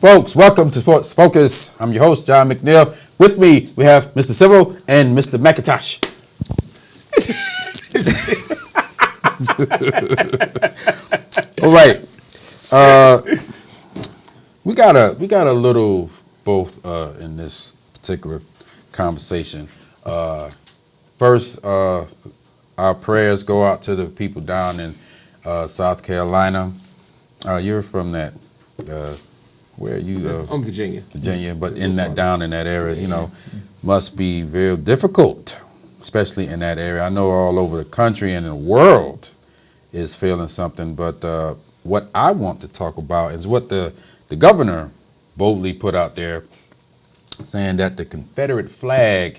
Folks, welcome to Sports Focus. I'm your host, John McNeil. With me, we have Mr. Civil and Mr. McIntosh. All right. We got a little both in this particular conversation. First, our prayers go out to the people down in South Carolina. You're from that. Where are you? I'm Virginia. Virginia, but down in that area, must be very difficult, especially in that area. I know all over the country and the world is feeling something, but what I want to talk about is what the governor boldly put out there, saying that the Confederate flag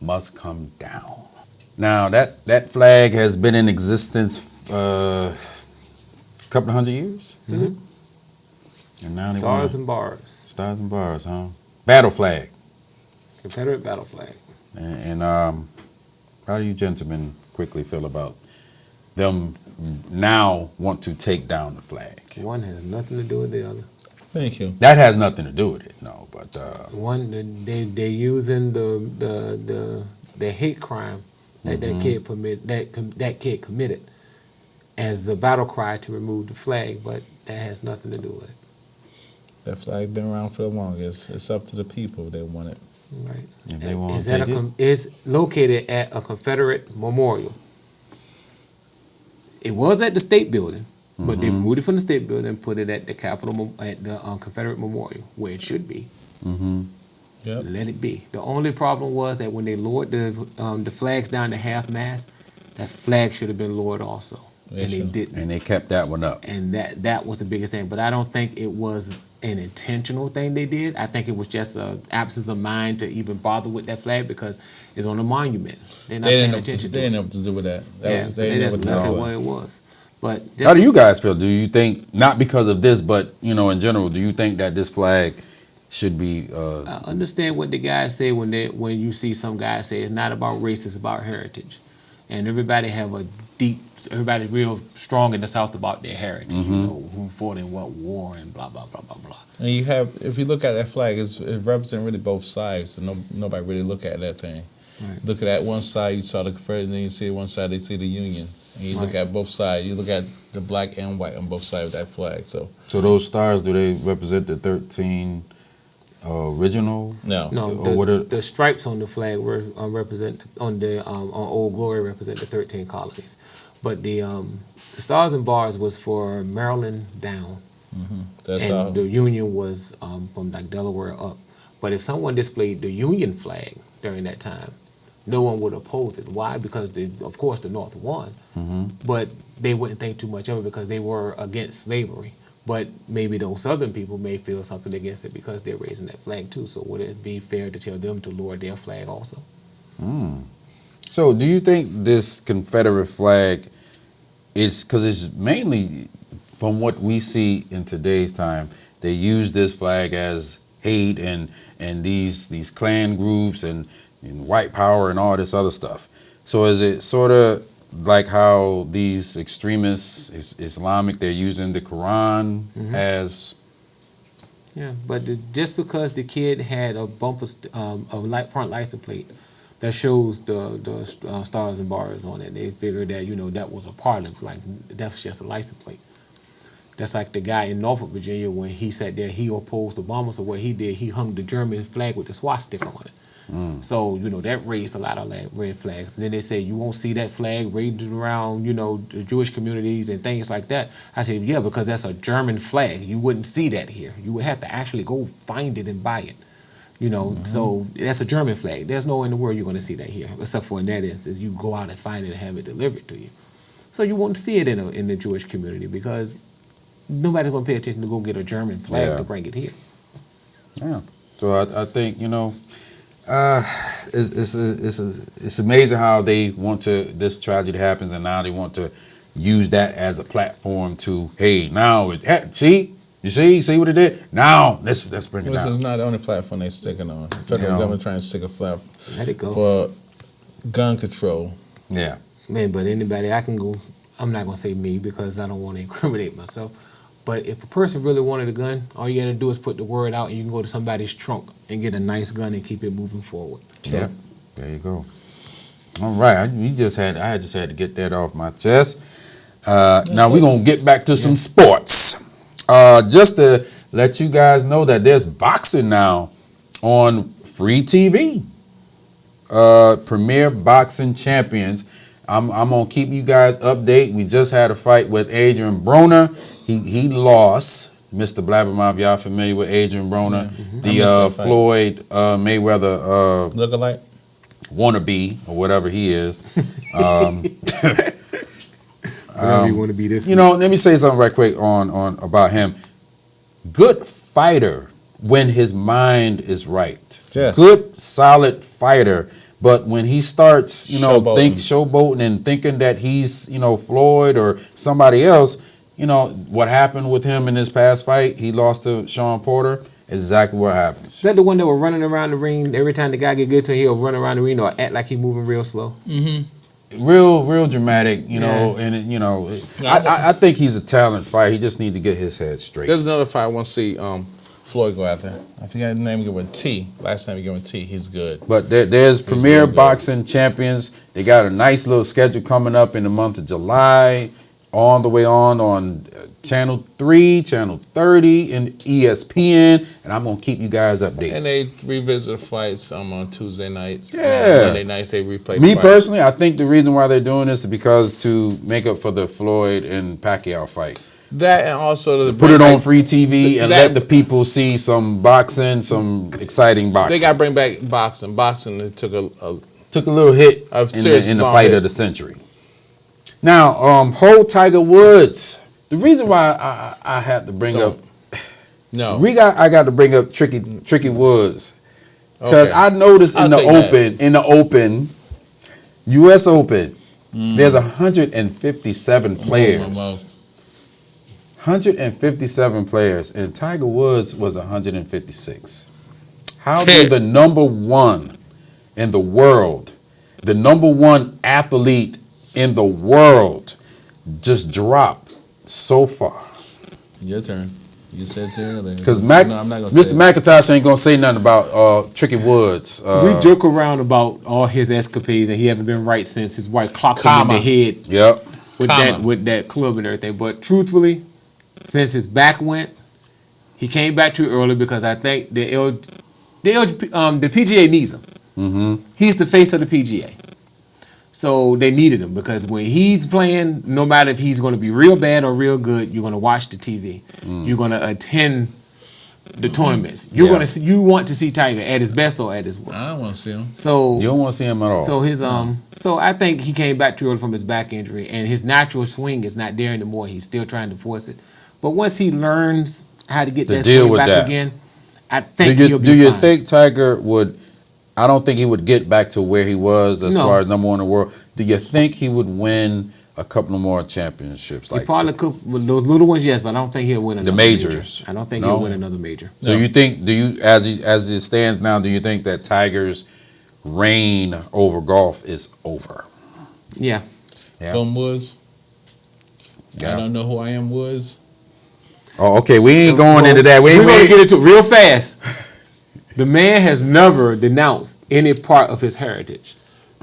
must come down. Now, that flag has been in existence a couple of hundred years, is it? And now Stars and bars. Stars and bars, huh? Battle flag. Confederate battle flag. And how do you gentlemen quickly feel about them now want to take down the flag? One has nothing to do with the other. Thank you. That has nothing to do with it, no. But one, they're using the hate crime that that kid committed as a battle cry to remove the flag, but that has nothing to do with it. That flag been around for the longest. It's up to the people if they want it. Right. if they want It's located at a Confederate memorial. It was at the state building, but they removed it from the state building and put it at the Capitol, at the Confederate Memorial, where it should be. Yep. Let it be. The only problem was that when they lowered the flags down to half mast, that flag should have been lowered also, and they didn't. And they kept that one up. And that was the biggest thing. But I don't think it was an intentional thing they did. I think it was just an absence of mind to even bother with that flag because it's on a monument. They're not paying attention to it. They didn't know what to do with that. They just left it where it was. But how do you guys feel? Do you think, not because of this, but in general, do you think that this flag should be? I understand what the guys say when you see some guys say it's not about race, it's about heritage, and everybody's real strong in the South about their heritage. Who fought in what war and blah blah blah blah blah. And you have, if you look at that flag, it represents really both sides. And nobody really look at that thing. Right. Look at that one side, you saw the Confederate, and then you see one side, they see the Union. And you look at both sides. You look at the black and white on both sides of that flag. So those stars, do they represent the 13 original? No. The stripes on the flag represent on Old Glory represent the 13 colonies, but the stars and bars was for Maryland down, the Union was from like Delaware up. But if someone displayed the Union flag during that time, no one would oppose it. Why? Because of course the North won, but they wouldn't think too much of it because they were against slavery. But maybe those Southern people may feel something against it because they're raising that flag too. So would it be fair to tell them to lower their flag also? So do you think this Confederate flag is, because it's mainly from what we see in today's time, they use this flag as hate and these clan groups and white power and all this other stuff. So is it sort of like how these extremists, Islamic, they're using the Quran as? Yeah, but just because the kid had a bumper, front license plate that shows the stars and bars on it, they figured that that was a part of it. Like that's just a license plate. That's like the guy in Norfolk, Virginia, when he sat there, he opposed Obama. So what he did, he hung the German flag with the swastika on it. So, that raised a lot of red flags. And then they say, you won't see that flag raised around, the Jewish communities and things like that. I said, yeah, because that's a German flag. You wouldn't see that here. You would have to actually go find it and buy it. So that's a German flag. There's no in the world you're going to see that here, except for in that instance, you go out and find it and have it delivered to you. So you won't see it in the Jewish community because nobody's going to pay attention to go get a German flag to bring it here. Yeah. So I think, it's amazing how they want to, this tragedy happens and now they want to use that as a platform to, hey, now, you see what it did? Now, let's bring it down. This is not the only platform they're sticking on. The federal government trying to stick a flag Let it go. for gun control. Yeah. Man, but anybody, I can go, I'm not going to say me because I don't want to incriminate myself, But if a person really wanted a gun, all you got to do is put the word out, and you can go to somebody's trunk and get a nice gun and keep it moving forward. Yeah, there you go. All right, I just had to get that off my chest. Now we're gonna get back to some sports. Just to let you guys know that there's boxing now on free TV. Premier Boxing Champions. I'm gonna keep you guys updated. We just had a fight with Adrian Broner. He lost. Mr. Blabbermouth, y'all familiar with Adrian Broner? The Floyd Mayweather look-alike? Wannabe or whatever he is. Whatever you want to be this. Let me say something right quick on about him. Good fighter when his mind is right. Yes. Good, solid fighter. But when he starts, showboating and thinking that he's, Floyd or somebody else, what happened with him in his past fight, he lost to Sean Porter, exactly what happened. Is that the one that was running around the ring every time the guy get good to him, he'll run around the ring or act like he moving real slow? Mm-hmm. Real dramatic, I think he's a talent fighter. He just needs to get his head straight. There's another fight I want to see Floyd go out there. I forgot his name, give with T. Last time he gave with T, he's good. But there's Premier Boxing Champions. They got a nice little schedule coming up in the month of July, all the way on Channel 3, Channel 30, and ESPN, and I'm going to keep you guys updated. And they revisit fights on Tuesday nights. Yeah. Monday nights they replay Me fights. personally, I think the reason why they're doing this is because to make up for the Floyd and Pacquiao fight. That and also Put it on free TV and let the people see some boxing, some exciting boxing. They got to bring back boxing. Boxing took a little hit in the fight of the century. Now, whole Tiger Woods. The reason why I had to bring up, I got to bring up Tricky Woods because I noticed in the Open, U.S. Open, there's 157 players. 157 players, and Tiger Woods was 156. How did the number one in the world, the number one athlete in the world, just drop so far? Your turn. You said it earlier. Because Mr. McIntosh ain't gonna say nothing about Tricky Woods. We joke around about all his escapades, and he haven't been right since his wife clocked him in the head. Yep. With that club and everything. But truthfully, since his back went, he came back too early because I think the PGA needs him. Mm-hmm. He's the face of the PGA. So they needed him because when he's playing, no matter if he's going to be real bad or real good, you're going to watch the TV. You're going to attend the tournaments. You want to see Tiger at his best or at his worst. I don't want to see him. So you don't want to see him at all. So so I think he came back too early from his back injury, and his natural swing is not there anymore. He's still trying to force it. But once he learns how to get that swing back again, I think he'll be fine. Do you think Tiger would? I don't think he would get back to where he was as far as number one in the world. Do you think he would win a couple more championships? He probably could. With those little ones, yes, but I don't think he'll win another majors. Major. I don't think he'll win another major. So you think? As it stands now, do you think that Tiger's reign over golf is over? Yeah. From Woods. I don't know who I am, Woods. Oh, okay. We ain't going into that. We're going to get into it real fast. The man has never denounced any part of his heritage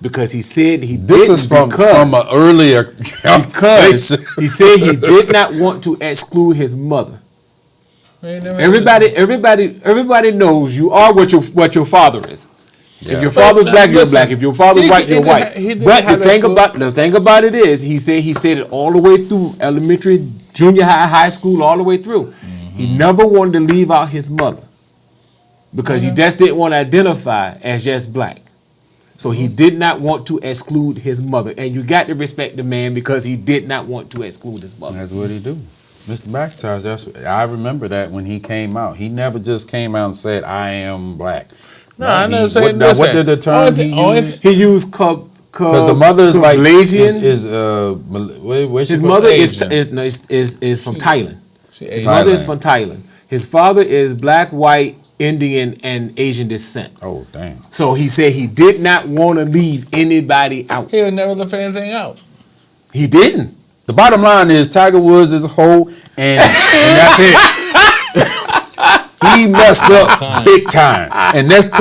because he said he didn't. This is from an earlier because he said he did not want to exclude his mother. Everybody knows you are what your father is. Yeah. If your father's black, you're black. If your father's white, you're white. But the thing about it is, he said it all the way through elementary, junior high school, all the way through. Mm-hmm. He never wanted to leave out his mother because he just didn't want to identify as just black. So he did not want to exclude his mother, and you got to respect the man because he did not want to exclude his mother. That's what he do. Mr. McIntosh, I remember that when he came out. He never just came out and said, "I am black." No, I never said that. What did the term he used? He used because the mother is like Malaysian. His mother is from Thailand. His mother is from Thailand. His father is black, white, Indian, and Asian descent. Oh, damn. So he said he did not want to leave anybody out. He would never left anything out. He didn't. The bottom line is Tiger Woods is a hoe, and that's it. He messed up big time. And let's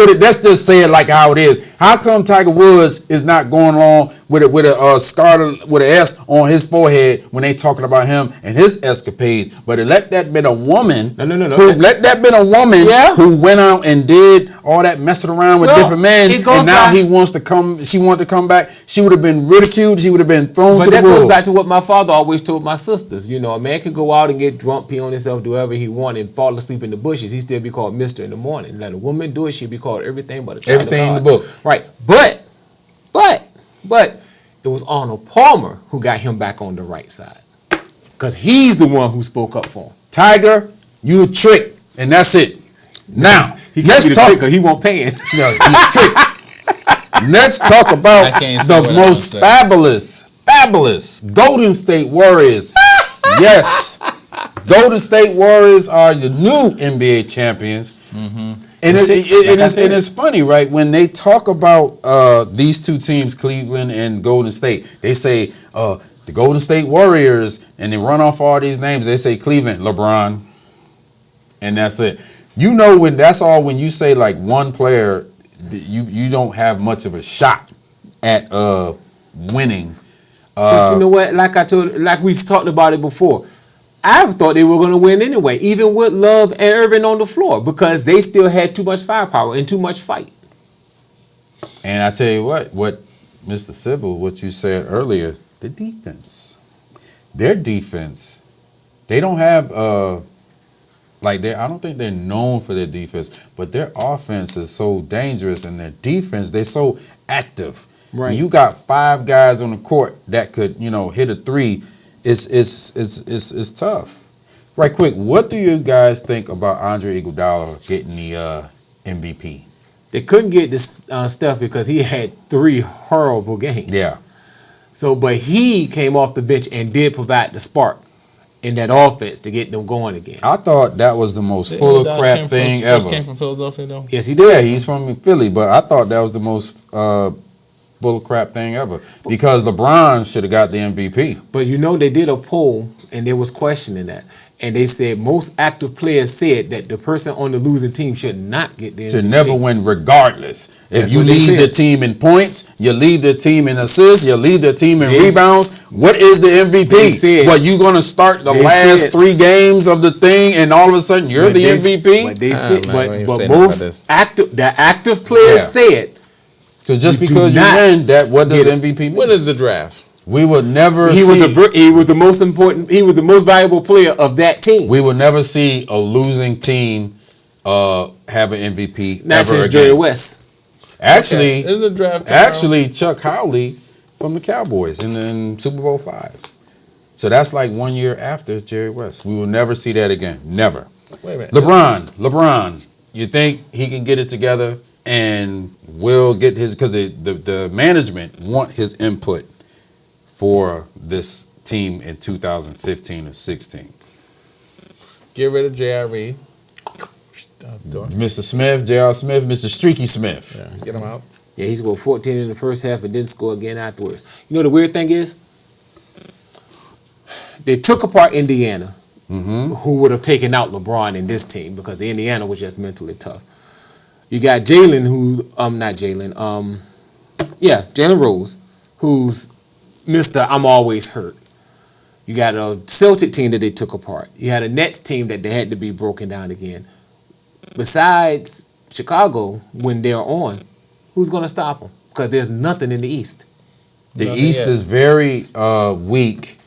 just say it like how it is. How come Tiger Woods is not going along with a scar with an S on his forehead when they talking about him and his escapades? But let that been a woman. No. Let that been a woman who went out and did all that messing around with different men, and now he wants to come. She wanted to come back. She would have been ridiculed. She would have been thrown to the wolves. But that goes back to what my father always told my sisters. You know, a man can go out and get drunk, pee on himself, do whatever he want, and fall asleep in the bushes. He still be called Mister in the morning. Let a woman do it, she'd be called everything but a child of God. Everything in the book. Right. But it was Arnold Palmer who got him back on the right side. Because he's the one who spoke up for him. Tiger, you a trick, and that's it. Now, let's talk. He won't pay it. No, he's a trick. Let's talk about the most fabulous Golden State Warriors. Yes. Golden State Warriors are the new NBA champions. Mm-hmm. And it's funny, right? When they talk about these two teams, Cleveland and Golden State, they say the Golden State Warriors, and they run off all these names. They say Cleveland, LeBron, and that's it. You know, when you say like one player, you don't have much of a shot at winning. But you know what? Like we talked about it before. I thought they were going to win anyway, even with Love and Irving on the floor, because they still had too much firepower and too much fight. And I tell you what Mr. Civil, what you said earlier, the defense. Their defense, they don't have I don't think they're known for their defense, but their offense is so dangerous, and their defense, they're so active. Right. When you got 5 guys on the court that could, hit a three, it's tough. Right quick, what do you guys think about Andre Iguodala getting the MVP? They couldn't get this stuff because he had 3 horrible games. Yeah. So, but he came off the bench and did provide the spark in that offense to get them going again. I thought that was the most full of crap thing ever. Came from Philadelphia, though? Yes, he did. Yeah, he's from Philly, but I thought that was the most full of crap thing ever, because LeBron should have got the MVP. But they did a poll and they was questioning that, and they said most active players said that the person on the losing team should not get the MVP. Should never win regardless. If you lead the team in points, you lead the team in assists, you lead the team in rebounds, what is the MVP? What, you going to start the last 3 games of the thing and all of a sudden you're the MVP? But they said, but most active players said. So just because you win, what does MVP mean? What is the draft? We would never he was the most important, he was the most valuable player of that team. We would never see a losing team have an MVP Not since again. Jerry West. Actually, there's a draft Chuck Howley from the Cowboys in Super Bowl 5. So that's like 1 year after Jerry West. We will never see that again. Never. Wait a minute. LeBron, you think he can get it together and will get his, because the management want his input for this team in 2015 or 16. Get rid of J.R.E. Mr. Smith, J.R. Smith, Mr. Streaky Smith. Yeah, get him out. Yeah, he scored 14 in the first half and didn't score again afterwards. You know the weird thing is? They took apart Indiana, who would have taken out LeBron in this team because the Indiana was just mentally tough. You got Jalen, Jalen Rose, who's Mr. I'm always hurt. You got a Celtic team that they took apart. You had a Nets team that they had to be broken down again. Besides Chicago, when they're on, who's going to stop them? Because there's nothing in the East. The East is very weak.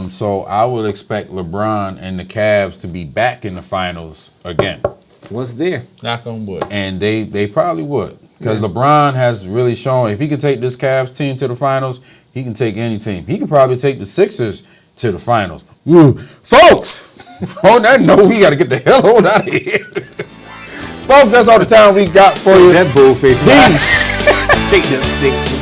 So I would expect LeBron and the Cavs to be back in the finals again. What's there? Knock on wood. And they probably would. Because LeBron has really shown if he can take this Cavs team to the finals, he can take any team. He could probably take the Sixers to the finals. Folks, on that note, we got to get the hell on out of here. Folks, that's all the time we got for you. That bullface. Peace. Take the Sixers.